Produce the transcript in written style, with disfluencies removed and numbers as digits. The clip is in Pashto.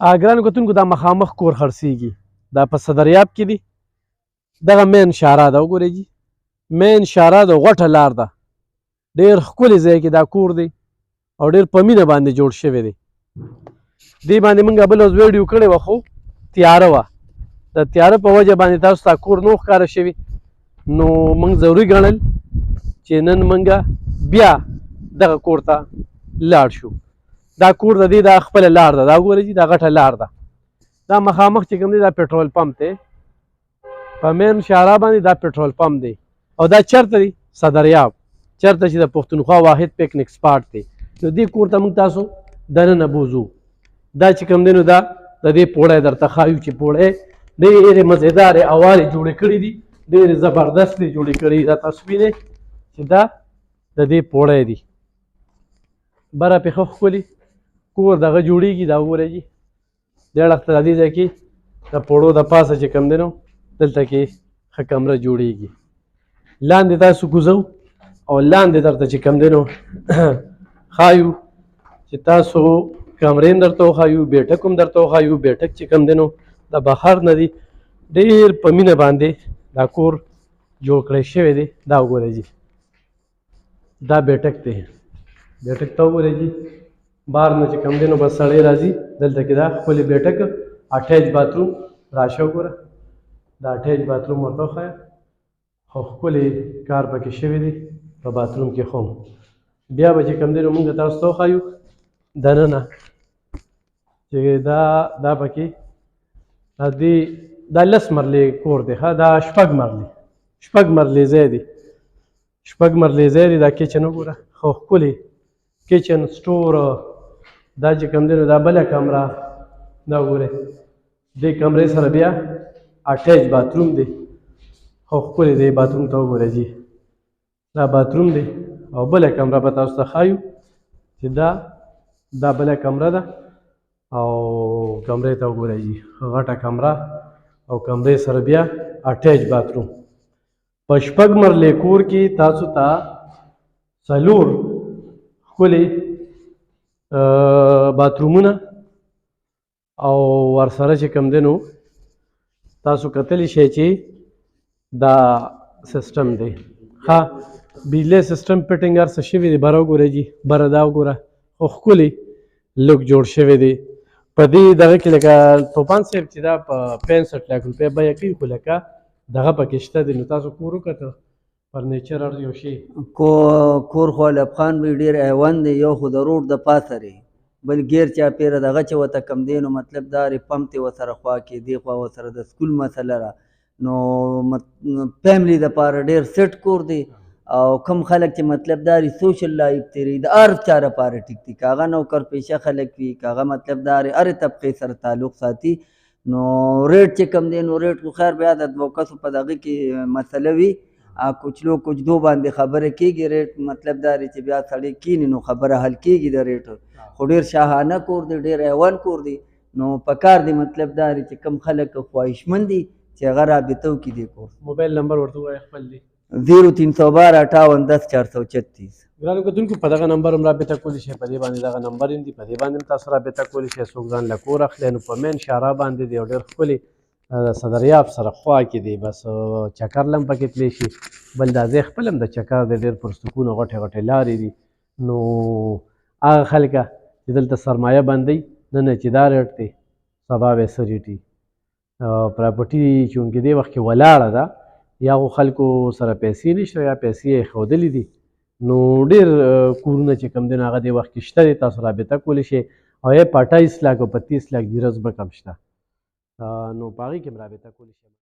ګرانو کتونکو دا مخامخ کور خرڅېږي دا په صدریاب کې دی دغه مین شارع ده وګورئ جي مین شارع د غوټه لار ده ډېر ښکلی ځای کې دا کور دی او ډېر په مینه باندې جوړ شوی دی دې باندې موږ بله ورځ ویډیو کړې وه خو تیاره وه د تیاره په وجه باندې تاسو ته کور نو ښکاره شوي نو موږ ضروري ګڼل چې نن موږ بیا دغه کور ته لاړ شو دا کور د دې دا خپله لار ده دا ګورئ دا غټه لار ده دا مخامخ چې کوم دی دا پټرول پمپ دی په مین شارع باندې دا پټرول پمپ دی او دا چېرته دی صدریاب چېرته چې د پښتونخوا واحد پکنیک سپاټ دی نو دې کور ته موږ تاسو دننه بوځو دا چې کوم دی نو دا د دې پوړی درته ښایو چې پوړی ډېرې مزېدارې اوارې جوړې کړي دي ډېرې زبردستې جوړې کړي دا تاسو وینئ چې دا د دې پوړی دی بره پې ښه ښکلي کور دغه جوړېږي دا وګورئ جي دې اړخ ته د دې ځای کې د پوړو د پاسه چې کوم دی نو دلته کې ښه کمره جوړېږي لاندې تاسو کوزو او لاندې درته چې کوم دی نو ښایو چې تاسو کمرې هم درته وښایو بیټک هم درته وښایو بیټک چې کوم دی نو د بهر نه دی ډېر په مینه باندې دا کور جوړ کړی شوی دی دا وګورئ جي دا بیټک دی بیټک ته وګورئ جي بار نه چې کوم دی نو بس سړی راځي دلته کې دا ښکلې بیټک اټیچ باتروم راشه وګوره دا اټیچ باتروم ورته وښایه خو ښکلی کار پکې شوی دی په باتروم کې خو بیا به چې کوم دی نو موږ تاسو ته وښایو دننه چې دا پکې دا 10 مرلې کور دی ښه دا 6 مرلې ځای دی 6 مرلې ځای دی دا کچن وګوره خو ښکلی کچن سټور دا چې کوم دی نو دا بله کمره دا وګورئ دې کمرې سره بیا اټیچ باتروم دی خو ښکلی دی باتروم ته وګورئ جي دا باتروم دی او بله کمره به تاسو ته ښایو چې دا بله کمره ده او کمرې ته وګورئ جي غټه کمره او کمرې سره بیا اټیچ باتروم په 6 مرلې کور کې تاسو ته 4 ښکلي باترومونه او ورسره چې کوم دی نو تاسو کتلی شئ چې دا سیسټم دی ښه بجلی سیسټم فټینګ هر څه شوي دی بره وګورئ جي بره دا وګوره خو ښکلي لوک جوړ شوی دی په دې دغه کې لکه توپان صاحب چې دا په 65 لک روپۍ بیه کوي خو لکه دغه پکې شته دی نو تاسو کور وکتل فرنیچر هر یو شی کور خو علب خان به ډېر ایوان دی یو خو د روډ د پاسه دی بل ګیر چاپېره دغه چې ورته کم دی نو مطلب دا پمپ دی ورسره خوا کې دی خوا ورسره د سکول مسله ده نو فیملی دپاره ډېر سیټ کور دی او کم خلک چې مطلب دا سوشل لایف تیری د هر چا لپاره ټیک دي که هغه نوکر پیشه خلک وي که هغه مطلب دا هرې طبقې سره تعلق ساتي نو ریټ چې کم دی نو ریټ خو خیر بیا د دوه کسو په دغه کې مسله وي کوچلو کوچدو باندې خبره کېږي ریټ مطلب دا چې بیا سړی کیني نو خبره حل کېږي د ریټ خو ډېر شاهانه کور دی ډېر ایوان کور دی نو پکار دی مطلب دا چې کم خلک خواهشمند دي چې هغه رابطه وکړي دې کور موبایل نمبر ورته ووایه خپل دی 03125810 ګرانو کتونکو په دغه نمبر هم رابطه کولی شئ په دې باندې دغه نمبر هم دی په دې باندې هم تاسو رابطه کولی شئ څوک ځان له کور اخلي نو په مین شارع باندې دی او ډېر ښکلي صدریاب سره خوا کې دی بس چکر لم پکې تلی شي بل دا ځای خپل هم د چکر دی ډېر پرسکون غټې غټې لارې دي نو هغه خلکه چې دلته سرمایه بندوي نن چې دا ریټ دی سبا به څه ریټي پراپرټي چونکې دې وخت کې ولاړه ده یا خو خلکو سره پیسې نشته یا پیسې یې ښودلې دي نو ډېر کورونه چې کوم دی نو هغه دې وخت کې شته دی تاسو رابطه کولی شئ او یې په 28 لاک او په 30 لاک جیره ځمکه هم شته نو په هغې کې هم رابطه کولی شئ